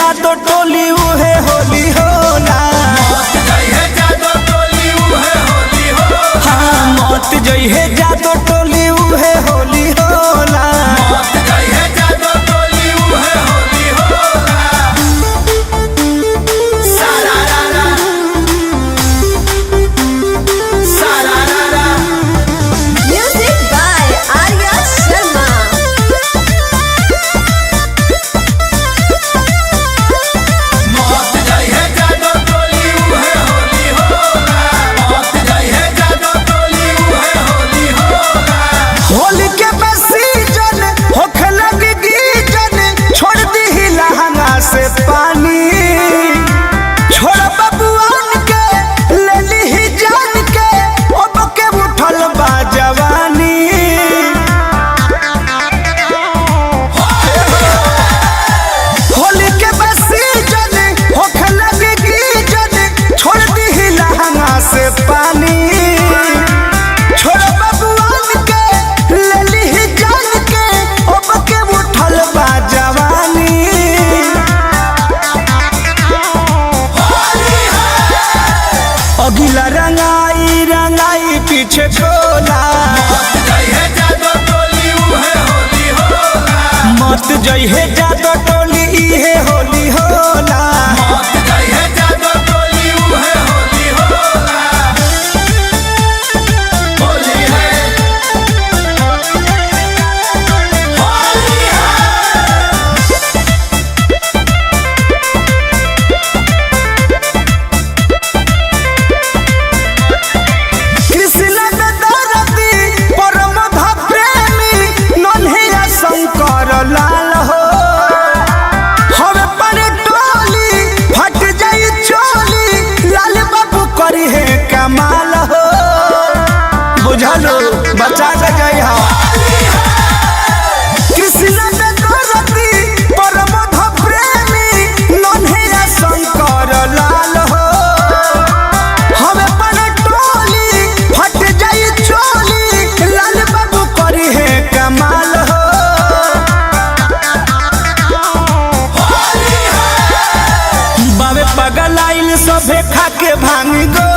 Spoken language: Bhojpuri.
जादो टोली उहे होली होला। हाँ मौत जइहे जादो टोली उहे होली होला। होली के सीजन होखे लगी गीजन, छोड़ दी लहंगा से पानी। छोड़ बबुआन के ले ली जान के, अब के उठल बा जवानी। होली के सीजन होखे लगी गीजन, छोड़ दी लहंगा से पानी। अगिला रंगाई रंगाई पीछे कोला, मत जइहे जादो टोली इहे होली होला। लाल हो हवे पर टोली फट जाई चोली, लाल बाबू करी है कमाल हो। बुझलो बचा के गई हा कृष्ण ने करती परमध प्रेमी, नन्हे शंकर लाल हो हवे पर टोली फट जाई चोली, लाल बाबू करी है कमाल हो। पगल आइल सभे खाके भांग गो,